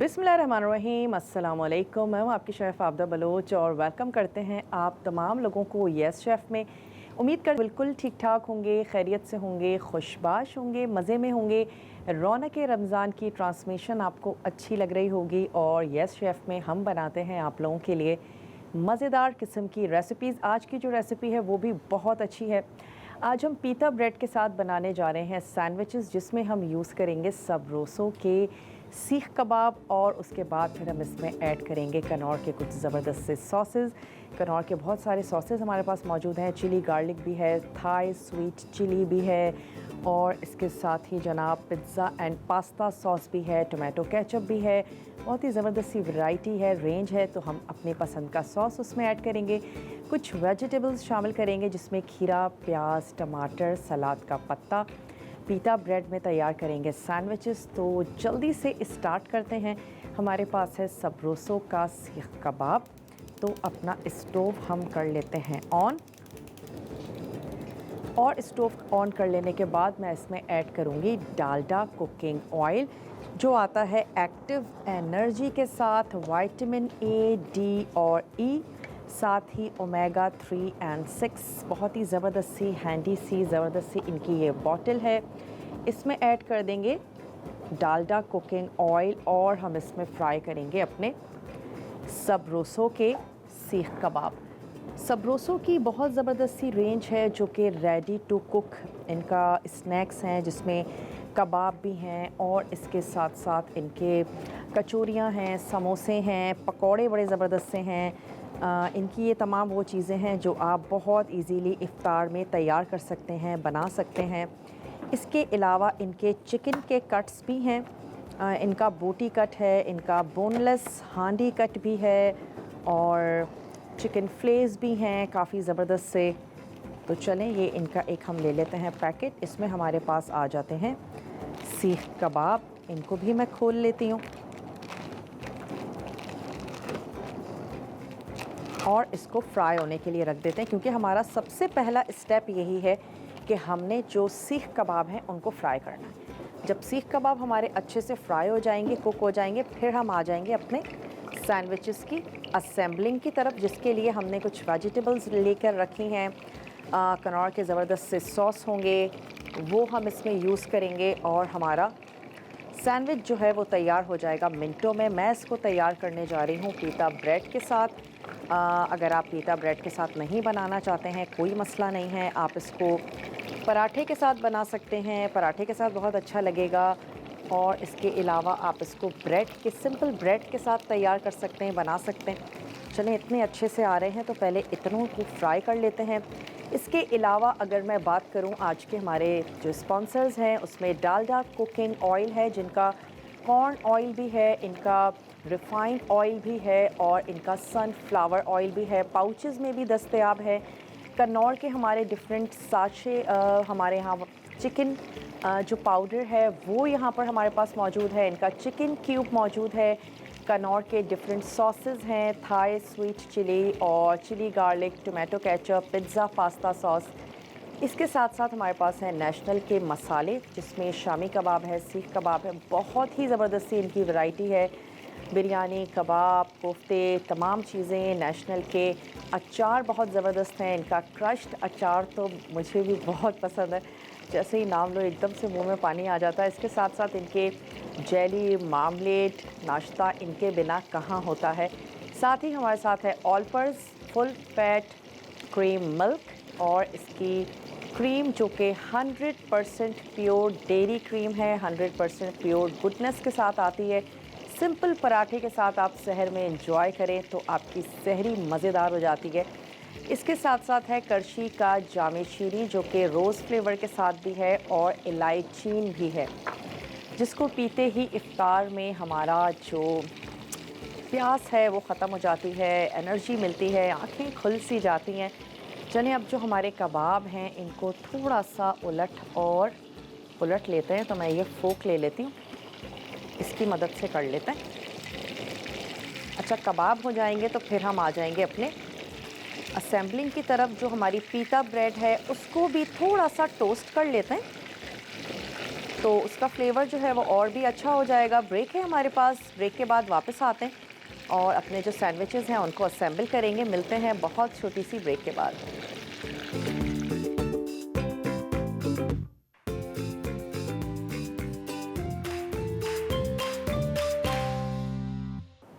बिस्मिल्लाहिर्रहमानिर्रहीम, अस्सलाम वालेकुम। मैं हूँ आपकी शेफ़ आबदा बलोच और वेलकम करते हैं आप तमाम लोगों को यस शेफ़ में। उम्मीद कर बिल्कुल ठीक ठाक होंगे, खैरियत से होंगे, खुशबाश होंगे, मज़े में होंगे। रौनक रमज़ान की ट्रांसमिशन आपको अच्छी लग रही होगी और यस शेफ़ में हम बनाते हैं आप लोगों के लिए मज़ेदार किस्म की रेसिपीज़। आज की जो रेसिपी है वो भी बहुत अच्छी है। आज हम पीता ब्रेड के साथ बनाने जा रहे हैं सैंडविचेस, जिसमें हम यूज़ करेंगे सबरोसों के सीख कबाब और उसके बाद फिर हम इसमें ऐड करेंगे कनौर के कुछ ज़बरदस्त से सॉसेस। कनौर के बहुत सारे सॉसेस हमारे पास मौजूद हैं। चिली गार्लिक भी है, थाई स्वीट चिली भी है और इसके साथ ही जनाब पिज़्ज़ा एंड पास्ता सॉस भी है, टोमेटो केचप भी है। बहुत ही ज़बरदस्त सी वैरायटी है, रेंज है। तो हम अपनी पसंद का सॉस उसमें ऐड करेंगे। कुछ वेजिटेबल्स शामिल करेंगे जिसमें खीरा, प्याज, टमाटर, सलाद का पत्ता। पीता ब्रेड में तैयार करेंगे सैंडविचेस। तो जल्दी से स्टार्ट करते हैं। हमारे पास है सबरोसों का सीख कबाब। तो अपना स्टोव हम कर लेते हैं ऑन, और स्टोव ऑन कर लेने के बाद मैं इसमें ऐड करूँगी डालडा कुकिंग ऑयल, जो आता है एक्टिव एनर्जी के साथ, विटामिन ए, डी और ई, साथ ही ओमेगा 3 एंड 6। बहुत ही ज़बरदस्त सी हैंडी सी ज़बरदस्त सी इनकी ये बॉटल है। इसमें ऐड कर देंगे डालडा कुकिंग ऑयल और हम इसमें फ्राई करेंगे अपने सबरोसों के सीख कबाब। सबरोसों की बहुत ज़बरदस्त सी रेंज है जो कि रेडी टू कुक इनका स्नैक्स हैं, जिसमें कबाब भी हैं और इसके साथ साथ इनके कचौरियाँ हैं, समोसे हैं, पकौड़े बड़े ज़बरदस्त से हैं। इनकी ये तमाम वो चीज़ें हैं जो आप बहुत इजीली इफ्तार में तैयार कर सकते हैं, बना सकते हैं। इसके अलावा इनके चिकन के कट्स भी हैं। इनका बोटी कट है, इनका बोनलेस हांडी कट भी है और चिकन फ्लेस भी हैं काफ़ी ज़बरदस्त से। तो चलें ये इनका एक हम ले लेते हैं पैकेट। इसमें हमारे पास आ जाते हैं सीख कबाब। इनको भी मैं खोल लेती हूँ और इसको फ्राई होने के लिए रख देते हैं, क्योंकि हमारा सबसे पहला स्टेप यही है कि हमने जो सीख कबाब हैं उनको फ्राई करना है। जब सीख कबाब हमारे अच्छे से फ्राई हो जाएंगे, कुक हो जाएंगे, फिर हम आ जाएंगे अपने सैंडविचेस की असेंबलिंग की तरफ, जिसके लिए हमने कुछ वेजिटेबल्स लेकर रखी हैं। कनौर के ज़बरदस्त से सॉस होंगे, वो हम इसमें यूज़ करेंगे और हमारा सैंडविच जो है वो तैयार हो जाएगा मिनटों में। मैं इसको तैयार करने जा रही हूँ पीता ब्रेड के साथ। अगर आप पीता ब्रेड के साथ नहीं बनाना चाहते हैं, कोई मसला नहीं है, आप इसको पराठे के साथ बना सकते हैं। पराठे के साथ बहुत अच्छा लगेगा। और इसके अलावा आप इसको ब्रेड के, सिंपल ब्रेड के साथ तैयार कर सकते हैं, बना सकते हैं। चलें इतने अच्छे से आ रहे हैं तो पहले इतनों को फ्राई कर लेते हैं। इसके अलावा अगर मैं बात करूं आज के हमारे जो स्पॉन्सर्स हैं, उसमें डालडा कुकिंग ऑयल है, जिनका कॉर्न ऑयल भी है, इनका रिफाइंड ऑयल भी है और इनका सनफ्लावर ऑयल भी है, पाउचेस में भी दस्तयाब है। कन्नौर के हमारे डिफरेंट साचे, हमारे यहाँ चिकन जो पाउडर है वो यहाँ पर हमारे पास मौजूद है। इनका चिकन क्यूब मौजूद है। कनौर के डिफरेंट सॉसेस हैं, थाई स्वीट चिली और chilli garlic, tomato ketchup, pizza pasta sauce. इसके साथ साथ हमारे पास है नेशनल के मसाले, जिसमें शामी कबाब है, सीख कबाब है। बहुत ही ज़बरदस्त सी इनकी वैरायटी है। बिरयानी, कबाब, कोफ्ते, तमाम चीज़ें। नेशनल के अचार बहुत ज़बरदस्त हैं। इनका क्रश्ड अचार तो मुझे भी बहुत पसंद है, जैसे ही नाम लो एकदम से मुंह में पानी आ जाता है। इसके साथ साथ इनके जेली, मार्मलेट, नाश्ता इनके बिना कहाँ होता है। साथ ही हमारे साथ है Olpers full fat cream milk, और इसकी क्रीम जो कि 100% प्योर डेयरी क्रीम है, 100% प्योर गुडनेस के साथ आती है। सिंपल पराठे के साथ आप सहर में एंजॉय करें तो आपकी सहरी मज़ेदार हो जाती है। इसके साथ साथ है करशी का जामे शीरी, जो कि रोज़ फ्लेवर के साथ भी है और इलायचीन भी है, जिसको पीते ही इफ्तार में हमारा जो प्यास है वो ख़त्म हो जाती है, एनर्जी मिलती है, आँखें खुल सी जाती हैं। चलें अब जो हमारे कबाब हैं इनको थोड़ा सा उलट लेते हैं। तो मैं ये फोक ले लेती हूँ, इसकी मदद से कर लेते हैं। अच्छा, कबाब हो जाएंगे तो फिर हम आ जाएंगे अपने असेंबलिंग की तरफ। जो हमारी पीता ब्रेड है उसको भी थोड़ा सा टोस्ट कर लेते हैं। तो उसका फ्लेवर जो है वो और भी अच्छा हो जाएगा। ब्रेक है हमारे पास, ब्रेक के बाद वापस आते हैं और अपने जो सैंडविचेज़ हैं उनको असेंबल करेंगे। मिलते हैं बहुत छोटी सी ब्रेक के बाद।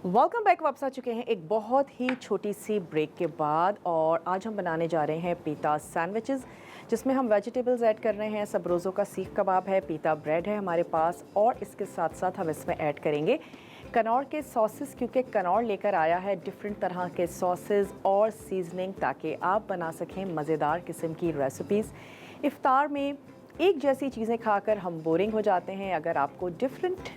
Welcome back. वापस आ चुके हैं एक बहुत ही छोटी सी ब्रेक के बाद और आज हम बनाने जा रहे हैं पीता सैंडविचेस, जिसमें हम वेजिटेबल्स ऐड कर रहे हैं। सब रोज़ों का सीख कबाब है, पीता ब्रेड है हमारे पास और इसके साथ साथ हम इसमें ऐड करेंगे कनौर के सॉसेस, क्योंकि कनौर लेकर आया है डिफरेंट तरह के सॉसेस और सीजनिंग ताकि आप बना सकें मज़ेदार किस्म की रेसिपीज़। इफ्तार में एक जैसी चीज़ें खाकर हम बोरिंग हो जाते हैं। अगर आपको डिफरेंट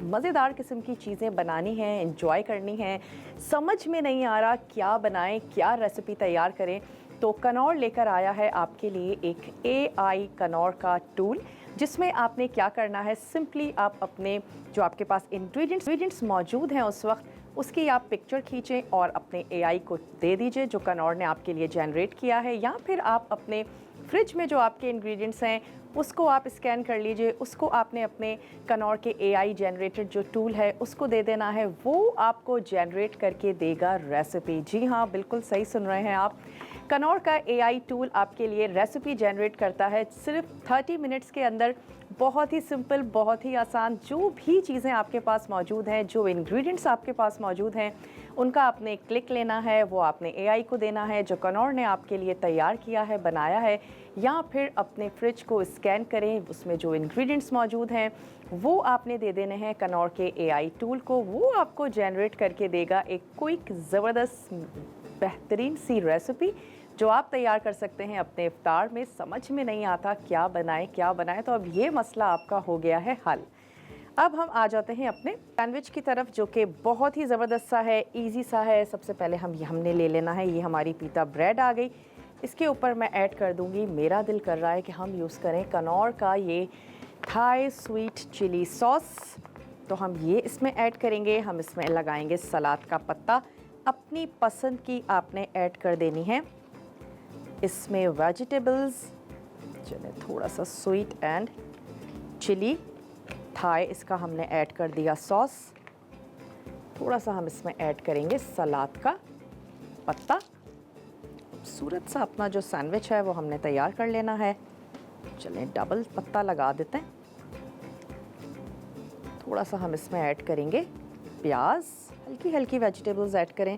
मज़ेदार किस्म की चीज़ें बनानी हैं, एंजॉय करनी हैं, समझ में नहीं आ रहा क्या बनाएं, क्या रेसिपी तैयार करें, तो कनौर लेकर आया है आपके लिए एक AI कनौर का टूल, जिसमें आपने क्या करना है, सिंपली आप अपने जो आपके पास इंग्रेडिएंट्स मौजूद हैं उस वक्त, उसकी आप पिक्चर खींचें और अपने AI को दे दीजिए जो कनौर ने आपके लिए जनरेट किया है, या फिर आप अपने फ्रिज में जो आपके इंग्रेडिएंट्स हैं उसको आप स्कैन कर लीजिए। उसको आपने अपने कनौर के AI जनरेटेड जो टूल है उसको दे देना है, वो आपको जनरेट करके देगा रेसिपी। जी हाँ, बिल्कुल सही सुन रहे हैं आप। कनौर का AI टूल आपके लिए रेसिपी जनरेट करता है सिर्फ 30 मिनट्स के अंदर। बहुत ही सिंपल, बहुत ही आसान। जो भी चीज़ें आपके पास मौजूद हैं, जो इंग्रेडिएंट्स आपके पास मौजूद हैं, उनका आपने क्लिक लेना है, वो आपने AI को देना है जो कनौर ने आपके लिए तैयार किया है, बनाया है, या फिर अपने फ्रिज को स्कैन करें, उसमें जो इंग्रेडिएंट्स मौजूद हैं वो आपने दे देने हैं कनौर के AI टूल को। वो आपको जनरेट करके देगा एक क्विक, ज़बरदस्त, बेहतरीन सी रेसिपी जो आप तैयार कर सकते हैं अपने इफ्तार में। समझ में नहीं आता क्या बनाएं, तो अब ये मसला आपका हो गया है हल। अब हम आ जाते हैं अपने सैंडविच की तरफ, जो कि बहुत ही ज़बरदस्त सा है, इजी सा है। सबसे पहले हमने ले लेना है, ये हमारी पीता ब्रेड आ गई। इसके ऊपर मैं ऐड कर दूंगी, मेरा दिल कर रहा है कि हम यूज़ करें कनौर का ये थाई स्वीट चिली सॉस, तो हम ये इसमें ऐड करेंगे। हम इसमें लगाएंगे सलाद का पत्ता, अपनी पसंद की आपने ऐड कर देनी है। इसमें वेजिटेबल्स, चलिए थोड़ा सा स्वीट एंड चिली थाई, इसका हमने ऐड कर दिया सॉस। थोड़ा सा हम इसमें ऐड करेंगे सलाद का पत्ता। खूबसूरत सा अपना जो सैंडविच है वो हमने तैयार कर लेना है। चलें डबल पत्ता लगा देते हैं। थोड़ा सा हम इसमें ऐड करेंगे प्याज, हल्की हल्की वेजिटेबल्स ऐड करें।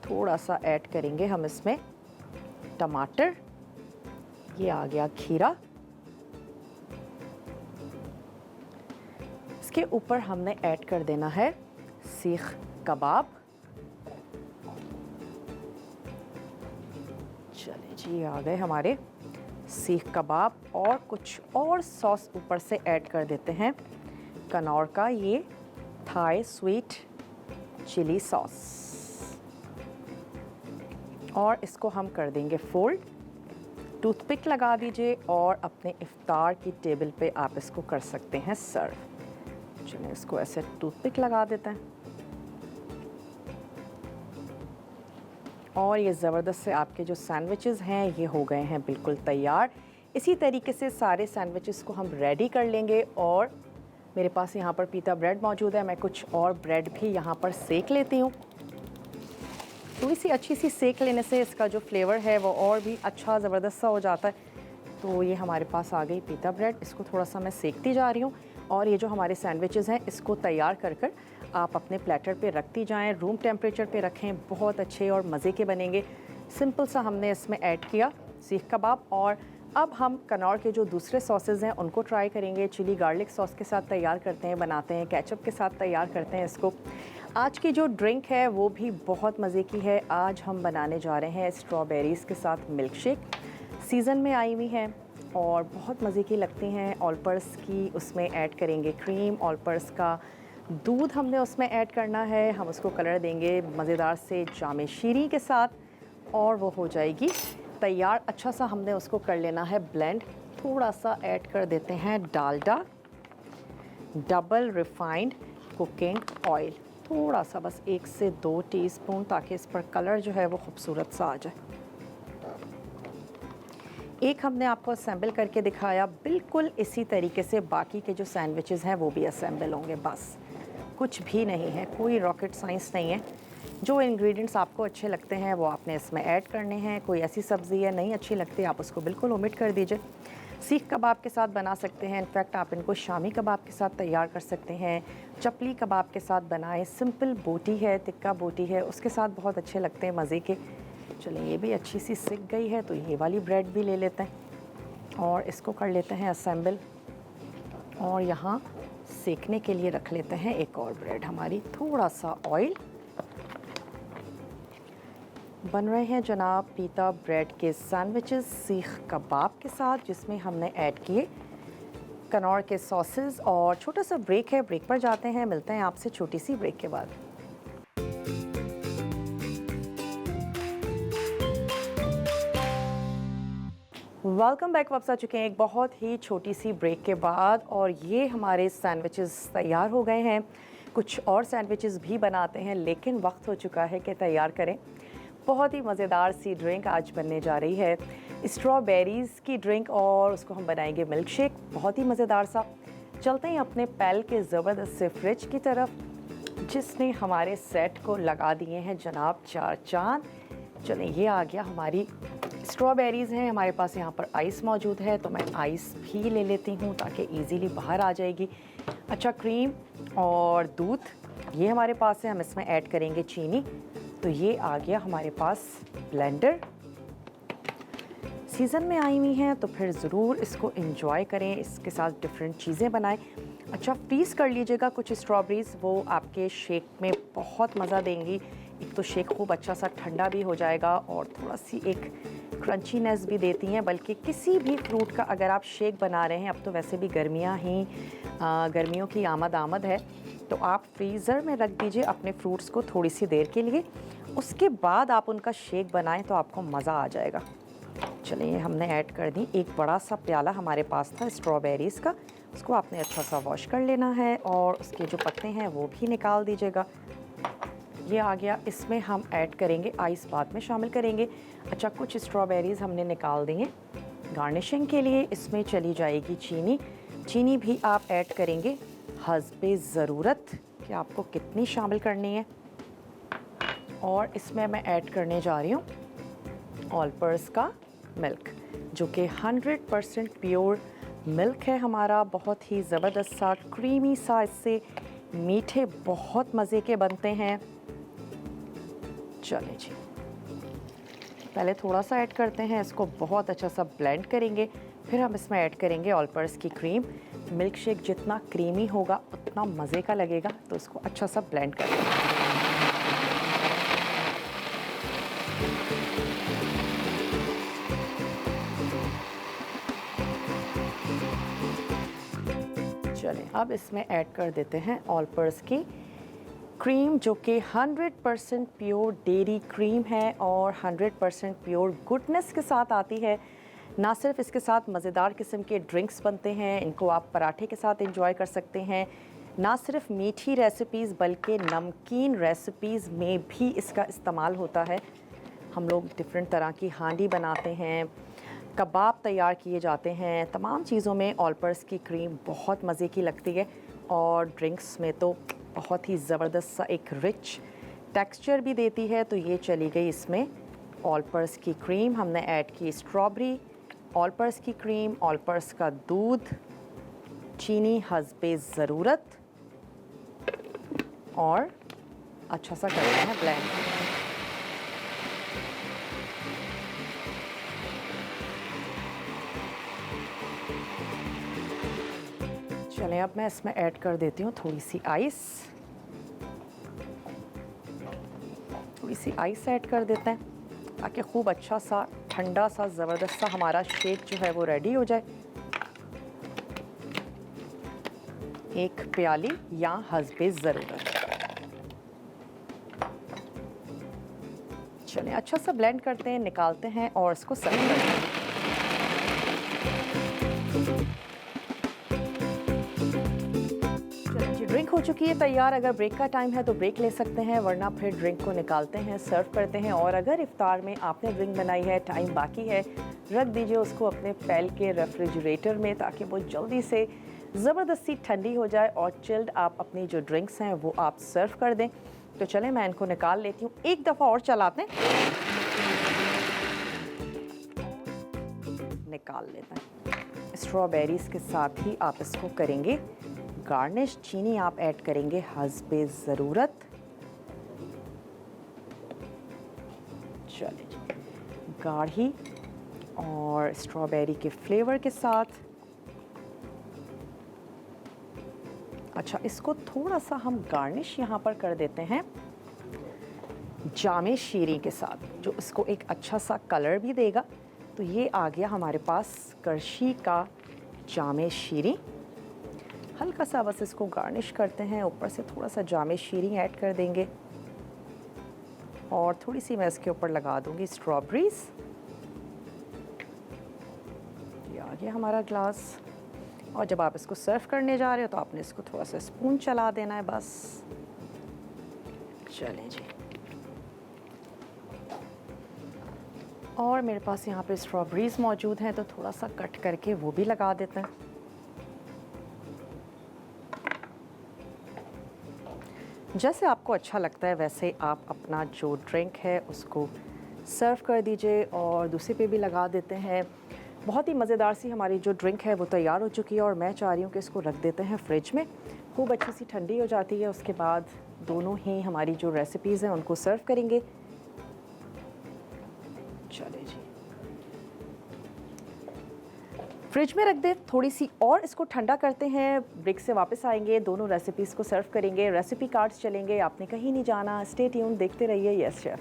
थोड़ा सा ऐड करेंगे हम इसमें टमाटर, ये आ गया खीरा। इसके ऊपर हमने ऐड कर देना है सीख कबाब। चलिए जी, आ गए हमारे सीख कबाब, और कुछ और सॉस ऊपर से ऐड कर देते हैं कनौर का ये थाई स्वीट चिली सॉस, और इसको हम कर देंगे फोल्ड। टूथपिक लगा दीजिए और अपने इफ्तार की टेबल पे आप इसको कर सकते हैं सर्व। चलिए इसको ऐसे टूथपिक लगा देते हैं, और ये ज़बरदस्त से आपके जो सैंडविचेस हैं ये हो गए हैं बिल्कुल तैयार। इसी तरीके से सारे सैंडविचेस को हम रेडी कर लेंगे। और मेरे पास यहाँ पर पीता ब्रेड मौजूद है, मैं कुछ और ब्रेड भी यहाँ पर सेक लेती हूँ। थोड़ी सी अच्छी सी सेक लेने से इसका जो फ्लेवर है वो और भी अच्छा ज़बरदस्त सा हो जाता है। तो ये हमारे पास आ गई पीता ब्रेड, इसको थोड़ा सा मैं सेकती जा रही हूँ। और ये जो हमारे सैंडविचेस हैं इसको तैयार कर कर आप अपने प्लेटर पे रखती जाएं, रूम टेम्परेचर पे रखें, बहुत अच्छे और मज़े के बनेंगे। सिंपल सा हमने इसमें ऐड किया सीख कबाब, और अब हम कनौर के जो दूसरे सॉसेज हैं उनको ट्राई करेंगे। चिली गार्लिक सॉस के साथ तैयार करते हैं, बनाते हैं, केचप के साथ तैयार करते हैं इसको। आज की जो ड्रिंक है वो भी बहुत मज़े की है। आज हम बनाने जा रहे हैं स्ट्रॉबेरीज़ के साथ मिल्क शेक। सीज़न में आई हुई हैं और बहुत मज़े की लगती हैं। ऑलपर्स की उसमें ऐड करेंगे क्रीम, ऑलपर्स का दूध हमने उसमें ऐड करना है। हम उसको कलर देंगे मज़ेदार से जामे शीरी के साथ, और वो हो जाएगी तैयार। अच्छा सा हमने उसको कर लेना है ब्लेंड। थोड़ा सा ऐड कर देते हैं Dalda, double refined cooking oil, थोड़ा सा, बस 1 से 2 टीस्पून, ताकि इस पर कलर जो है वो खूबसूरत सा आ जाए। एक हमने आपको असेंबल करके दिखाया, बिल्कुल इसी तरीके से बाकी के जो सैंडविचेस हैं वो भी असेंबल होंगे। बस कुछ भी नहीं है, कोई रॉकेट साइंस नहीं है। जो इंग्रेडिएंट्स आपको अच्छे लगते हैं वो आपने इसमें ऐड करने हैं। कोई ऐसी सब्ज़ी है नहीं अच्छी लगती, आप उसको बिल्कुल ओमिट कर दीजिए। सीख कबाब के साथ बना सकते हैं, इनफैक्ट आप इनको शामी कबाब के साथ तैयार कर सकते हैं, चपली कबाब के साथ बनाएं। सिंपल बोटी है, टिक्का बोटी है, उसके साथ बहुत अच्छे लगते हैं, मज़े के। चलिए ये भी अच्छी सी सिक गई है तो ये वाली ब्रेड भी ले लेते हैं और इसको कर लेते हैं असेंबल। और यहाँ सेकने के लिए रख लेते हैं एक और ब्रेड हमारी। थोड़ा सा ऑयल। बन रहे हैं जनाब पीता ब्रेड के सैंडविचेस सीख कबाब के साथ, जिसमें हमने ऐड किए कनौर के सॉसेस। और छोटा सा ब्रेक है, ब्रेक पर जाते हैं, मिलते हैं आपसे छोटी सी ब्रेक के बाद। Welcome back. वापस आ चुके हैं एक बहुत ही छोटी सी ब्रेक के बाद और ये हमारे सैंडविचेस तैयार हो गए हैं। कुछ और सैंडविचेस भी बनाते हैं लेकिन वक्त हो चुका है कि तैयार करें। बहुत ही मज़ेदार सी ड्रिंक आज बनने जा रही है, स्ट्रॉबेरीज़ की ड्रिंक, और उसको हम बनाएंगे मिल्क शेक। बहुत ही मज़ेदार सा। चलते हैं अपने पहल के ज़बरदस्त से फ्रिज की तरफ, जिसने हमारे सेट को लगा दिए हैं जनाब 4 चांद। चलें, ये आ गया हमारी स्ट्रॉबेरीज़ हैं हमारे पास। यहाँ पर आइस मौजूद है तो मैं आइस भी ले लेती हूँ ताकि इजीली बाहर आ जाएगी। अच्छा, क्रीम और दूध ये हमारे पास है, हम इसमें ऐड करेंगे चीनी। तो ये आ गया हमारे पास ब्लेंडर। सीज़न में आई हुई हैं तो फिर ज़रूर इसको एंजॉय करें, इसके साथ डिफरेंट चीज़ें बनाएं। अच्छा, फ्रीज़ कर लीजिएगा कुछ स्ट्रॉबेरीज़, वो आपके शेक में बहुत मज़ा देंगी। एक तो शेक खूब अच्छा सा ठंडा भी हो जाएगा और थोड़ा सी एक क्रंचीनेस भी देती हैं। बल्कि किसी भी फ्रूट का अगर आप शेक बना रहे हैं, अब तो वैसे भी गर्मियों की आमद है, तो आप फ्रीज़र में रख दीजिए अपने फ्रूट्स को थोड़ी सी देर के लिए। उसके बाद आप उनका शेक बनाएं तो आपको मज़ा आ जाएगा। चलिए, हमने ऐड कर दी एक बड़ा सा प्याला हमारे पास था स्ट्रॉबेरीज़ का, उसको आपने अच्छा सा वॉश कर लेना है और उसके जो पत्ते हैं वो भी निकाल दीजिएगा। ये आ गया, इसमें हम ऐड करेंगे आइस, बाद में शामिल करेंगे। अच्छा, कुछ स्ट्रॉबेरीज़ हमने निकाल दी हैं गार्निशिंग के लिए। इसमें चली जाएगी चीनी। चीनी भी आप ऐड करेंगे हस्बे ज़रूरत कि आपको कितनी शामिल करनी है। और इसमें मैं ऐड करने जा रही हूँ ऑल पर्स का मिल्क, जो कि 100% प्योर मिल्क है हमारा। बहुत ही ज़बरदस्त सा क्रीमी सा, इससे मीठे बहुत मज़े के बनते हैं। चलें जी, पहले थोड़ा सा ऐड करते हैं, इसको बहुत अच्छा सा ब्लेंड करेंगे। फिर हम इसमें ऐड करेंगे ऑल पर्स की क्रीम। मिल्क शेक जितना क्रीमी होगा उतना मज़े का लगेगा, तो इसको अच्छा सा ब्लेंड कर लेंगे। चलें, अब इसमें ऐड कर देते हैं ऑल पर्स की क्रीम, जो कि 100% प्योर डेयरी क्रीम है और 100% प्योर गुडनेस के साथ आती है। ना सिर्फ इसके साथ मज़ेदार किस्म के ड्रिंक्स बनते हैं, इनको आप पराठे के साथ एंजॉय कर सकते हैं। ना सिर्फ मीठी रेसिपीज़ बल्कि नमकीन रेसिपीज़ में भी इसका इस्तेमाल होता है। हम लोग डिफरेंट तरह की हांडी बनाते हैं, कबाब तैयार किए जाते हैं, तमाम चीज़ों में ऑल पर्स की क्रीम बहुत मज़े की लगती है। और ड्रिंक्स में तो बहुत ही ज़बरदस्त सा एक रिच टेक्सचर भी देती है। तो ये चली गई इसमें ऑल पर्स की क्रीम। हमने ऐड की स्ट्रॉबेरी, ऑल पर्स की क्रीम, ऑल पर्स का दूध, चीनी हस्बे ज़रूरत, और अच्छा सा करते हैं ब्लेंड। चलें, अब मैं इसमें ऐड कर देती हूँ थोड़ी सी आइस। थोड़ी सी आइस ऐड कर देते हैं ताकि खूब अच्छा सा ठंडा सा ज़बरदस्त सा हमारा शेक जो है वो रेडी हो जाए। एक प्याली या हस्बे ज़रूरत। चलें, अच्छा सा ब्लेंड करते हैं, निकालते हैं और इसको सर्व करते हैं। ड्रिंक हो चुकी है तैयार। अगर ब्रेक का टाइम है तो ब्रेक ले सकते हैं, वरना फिर ड्रिंक को निकालते हैं, सर्व करते हैं। और अगर इफ्तार में आपने ड्रिंक बनाई है, टाइम बाकी है, रख दीजिए उसको अपने फैल के रेफ्रिजरेटर में, ताकि वो जल्दी से ज़बरदस्ती ठंडी हो जाए और चिल्ड आप अपनी जो ड्रिंक्स हैं वो आप सर्व कर दें। तो चलें मैं इनको निकाल लेती हूँ, एक दफ़ा और चलाते हैं, निकाल लेते हैं। स्ट्रॉबेरीज़ के साथ ही आप इसको करेंगे गार्निश। चीनी आप ऐड करेंगे हस्बे ज़रूरत। चलिए जी, गाढ़ी और स्ट्रॉबेरी के फ्लेवर के साथ। अच्छा, इसको थोड़ा सा हम गार्निश यहाँ पर कर देते हैं जामे शीरी के साथ, जो इसको एक अच्छा सा कलर भी देगा। तो ये आ गया हमारे पास करशी का जामे शीरी। हल्का सा बस इसको गार्निश करते हैं, ऊपर से थोड़ा सा जामे शीरी ऐड कर देंगे और थोड़ी सी मैं इसके ऊपर लगा दूंगी स्ट्रॉबेरीज। ये आ गया हमारा ग्लास। और जब आप इसको सर्व करने जा रहे हो तो आपने इसको थोड़ा सा स्पून चला देना है बस। चलें जी, और मेरे पास यहाँ पे स्ट्रॉबेरीज मौजूद हैं तो थोड़ा सा कट करके वो भी लगा देते हैं। जैसे आपको अच्छा लगता है वैसे आप अपना जो ड्रिंक है उसको सर्व कर दीजिए और दूसरे पे भी लगा देते हैं। बहुत ही मज़ेदार सी हमारी जो ड्रिंक है वो तैयार हो चुकी है और मैं चाह रही हूँ कि इसको रख देते हैं फ्रिज में, खूब अच्छी सी ठंडी हो जाती है। उसके बाद दोनों ही हमारी जो रेसिपीज़ हैं उनको सर्व करेंगे। चले जी, फ्रिज में रख दे थोड़ी सी और इसको ठंडा करते हैं। ब्रेक से वापस आएंगे, दोनों रेसिपीज़ को सर्व करेंगे, रेसिपी कार्ड्स चलेंगे। आपने कहीं नहीं जाना, स्टे ट्यून, देखते रहिए यस शेफ।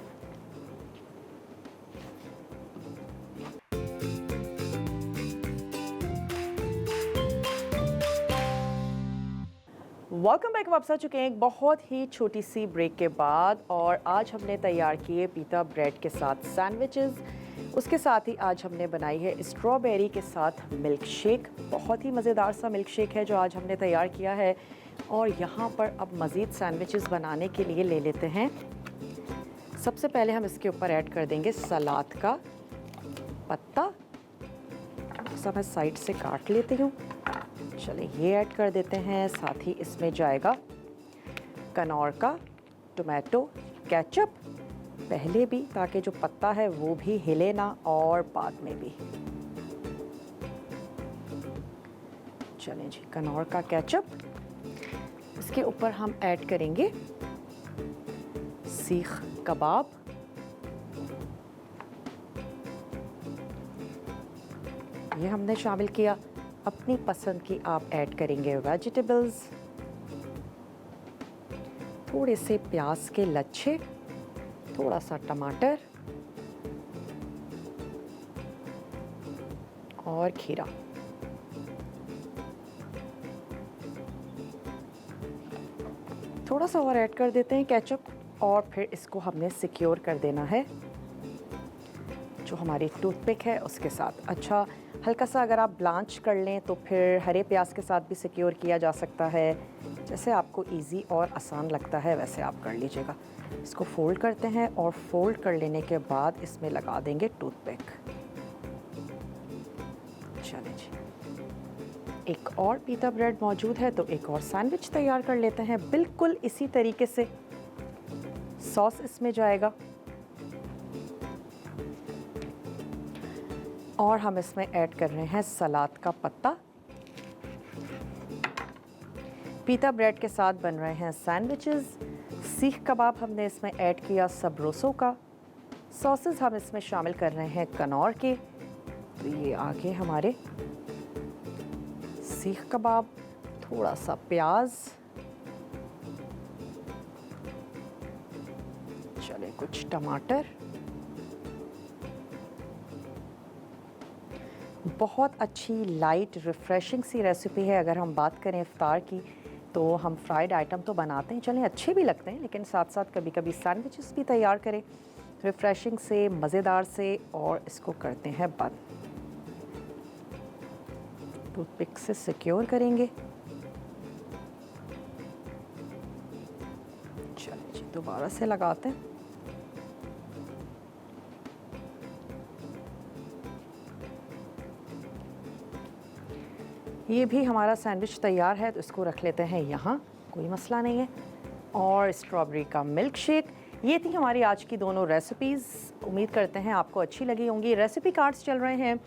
Welcome back. वापस आ चुके हैं एक बहुत ही छोटी सी ब्रेक के बाद, और आज हमने तैयार किए पीता ब्रेड के साथ सैंडविचेस। उसके साथ ही आज हमने बनाई है स्ट्रॉबेरी के साथ मिल्क शेक। बहुत ही मज़ेदार सा मिल्क शेक है जो आज हमने तैयार किया है। और यहाँ पर अब मज़ीद सैंडविचेस बनाने के लिए ले लेते हैं। सबसे पहले हम इसके ऊपर ऐड कर देंगे सलाद का पत्ता। सब मैं साइड से काट लेती हूँ। चलिए ये ऐड कर देते हैं। साथ ही इसमें जाएगा कनौर का टोमेटो केचप, पहले भी, ताकि जो पत्ता है वो भी हिले ना और बाद में भी। चलें जी, कनौर का केचप। इसके ऊपर हम ऐड करेंगे सीख कबाब। ये हमने शामिल किया। अपनी पसंद की आप ऐड करेंगे वेजिटेबल्स, थोड़े से प्याज के लच्छे, थोड़ा सा टमाटर और खीरा। थोड़ा सा और ऐड कर देते हैं केचप, और फिर इसको हमने सिक्योर कर देना है जो हमारी टूथपिक है उसके साथ। अच्छा, हल्का सा अगर आप ब्लांच कर लें तो फिर हरे प्याज के साथ भी सिक्योर किया जा सकता है। जैसे आपको इजी और आसान लगता है वैसे आप कर लीजिएगा। इसको फोल्ड करते हैं और फोल्ड कर लेने के बाद इसमें लगा देंगे टूथपिक। चलिए जी, एक और पीता ब्रेड मौजूद है तो एक और सैंडविच तैयार कर लेते हैं बिल्कुल इसी तरीके से। सॉस इसमें जाएगा और हम इसमें ऐड कर रहे हैं सलाद का पत्ता। पीता ब्रेड के साथ बन रहे हैं सैंडविचेस। सीख कबाब हमने इसमें ऐड किया सबरोसो का। सॉसेस हम इसमें शामिल कर रहे हैं कनौर के। तो ये आगे हमारे सीख कबाब, थोड़ा सा प्याज, चले कुछ टमाटर। बहुत अच्छी लाइट रिफ़्रेशिंग सी रेसिपी है। अगर हम बात करें इफ्तार की तो हम फ्राइड आइटम तो बनाते हैं, चलें अच्छे भी लगते हैं, लेकिन साथ साथ कभी कभी सैंडविचेस भी तैयार करें रिफ़्रेशिंग से, मज़ेदार से। और इसको करते हैं बंद, टूथपिक से सिक्योर करेंगे। दोबारा से लगाते हैं। ये भी हमारा सैंडविच तैयार है, तो इसको रख लेते हैं यहाँ, कोई मसला नहीं है। और स्ट्रॉबेरी का मिल्क शेक, ये थी हमारी आज की दोनों रेसिपीज़। उम्मीद करते हैं आपको अच्छी लगी होंगी। रेसिपी कार्ड्स चल रहे हैं,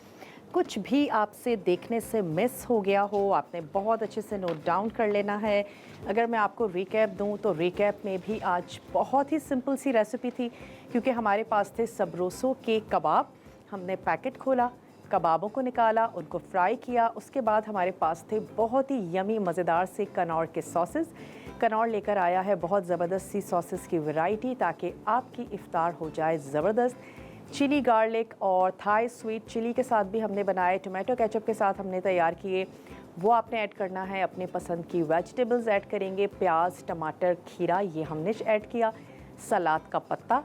कुछ भी आपसे देखने से मिस हो गया हो, आपने बहुत अच्छे से नोट डाउन कर लेना है। अगर मैं आपको रिकैप दूं तो रिकैप में भी आज बहुत ही सिंपल सी रेसिपी थी, क्योंकि हमारे पास थे सबरोसो के कबाब। हमने पैकेट खोला, कबाबों को निकाला, उनको फ्राई किया। उसके बाद हमारे पास थे बहुत ही यमी मज़ेदार से कनौर के सॉसेस। कनौर लेकर आया है बहुत ज़बरदस्त सी सॉसेस की वैरायटी, ताकि आपकी इफ्तार हो जाए ज़बरदस्त। चिली गार्लिक और थाई स्वीट चिली के साथ भी हमने बनाए, टोमेटो केचप के साथ हमने तैयार किए, वो आपने ऐड करना है। अपने पसंद की वेजिटेबल्स ऐड करेंगे, प्याज, टमाटर, खीरा, ये हमने ऐड किया। सलाद का पत्ता,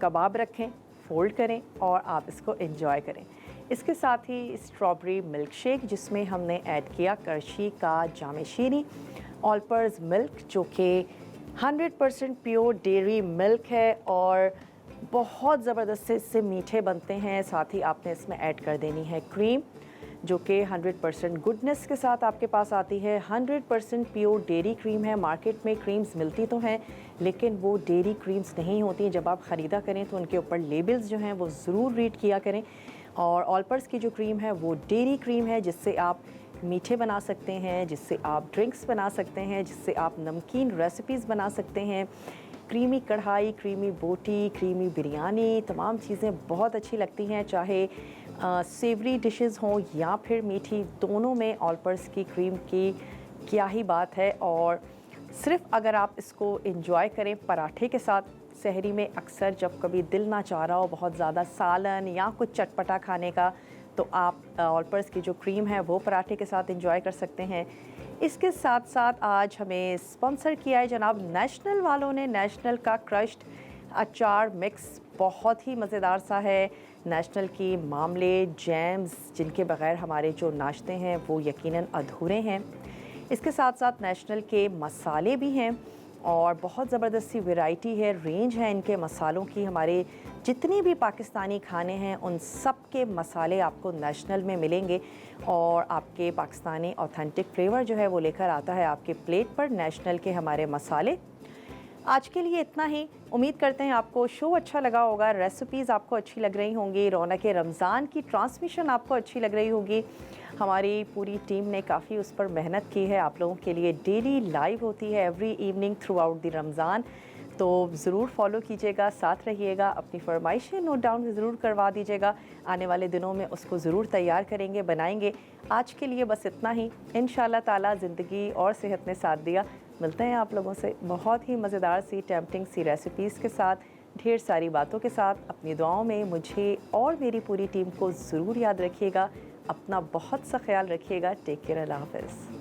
कबाब रखें, फोल्ड करें और आप इसको एंजॉय करें। इसके साथ ही स्ट्रॉबेरी मिल्क शेक, जिसमें हमने ऐड किया करशी का जामे शीनी, ऑलपर्स मिल्क जो कि 100% प्योर डेयरी मिल्क है और बहुत ज़बरदस्त से इससे मीठे बनते हैं। साथ ही आपने इसमें ऐड कर देनी है क्रीम, जो कि 100% गुडनेस के साथ आपके पास आती है। 100% प्योर डेयरी क्रीम है। मार्केट में क्रीम्स मिलती तो हैं, लेकिन वो डेयरी क्रीम्स नहीं होती। जब आप ख़रीदा करें तो उनके ऊपर लेबल्स जो हैं वो ज़रूर रीड किया करें। और ऑलपर्स की जो क्रीम है वो डेयरी क्रीम है, जिससे आप मीठे बना सकते हैं, जिससे आप ड्रिंक्स बना सकते हैं, जिससे आप नमकीन रेसिपीज़ बना सकते हैं। क्रीमी कढ़ाई, क्रीमी बोटी, क्रीमी बिरयानी, तमाम चीज़ें बहुत अच्छी लगती हैं, चाहे सेवरी डिशेस हों या फिर मीठी, दोनों में ऑलपर्स की क्रीम की क्या ही बात है। और सिर्फ अगर आप इसको एंजॉय करें पराठे के साथ, सहरी में अक्सर जब कभी दिल ना चाह रहा हो बहुत ज़्यादा सालन या कुछ चटपटा खाने का, तो आप ऑलपर्स की जो क्रीम है वो पराठे के साथ एंजॉय कर सकते हैं। इसके साथ साथ आज हमें स्पॉन्सर किया है जनाब नेशनल वालों ने। नेशनल का क्रश्ड अचार मिक्स बहुत ही मज़ेदार सा है। नेशनल की मामले, जैम्स, जिनके बगैर हमारे जो नाश्ते हैं वो यकीनन अधूरे हैं। इसके साथ साथ नेशनल के मसाले भी हैं और बहुत ज़बरदस्त सी वैरायटी है, रेंज है इनके मसालों की। हमारे जितने भी पाकिस्तानी खाने हैं उन सब के मसाले आपको नेशनल में मिलेंगे और आपके पाकिस्तानी ऑथेंटिक फ्लेवर जो है वो लेकर आता है आपके प्लेट पर नेशनल के हमारे मसाले। आज के लिए इतना ही। उम्मीद करते हैं आपको शो अच्छा लगा होगा, रेसिपीज़ आपको अच्छी लग रही होंगी, रौनक रमज़ान की ट्रांसमिशन आपको अच्छी लग रही होगी। हमारी पूरी टीम ने काफ़ी उस पर मेहनत की है। आप लोगों के लिए डेली लाइव होती है every evening through out the Ramzan, तो ज़रूर फॉलो कीजिएगा, साथ रहिएगा। अपनी फरमाइशें नोट डाउन ज़रूर करवा दीजिएगा, आने वाले दिनों में उसको ज़रूर तैयार करेंगे, बनाएंगे। आज के लिए बस इतना ही। इंशाल्लाह ताला ज़िंदगी और सेहत ने साथ दिया, मिलते हैं आप लोगों से बहुत ही मज़ेदार सी टेम्पटिंग सी रेसिपीज़ के साथ, ढेर सारी बातों के साथ। अपनी दुआओं में मुझे और मेरी पूरी टीम को ज़रूर याद रखिएगा। अपना बहुत सा ख्याल रखिएगा। टेक केयर, अल्लाह हाफ़िज़।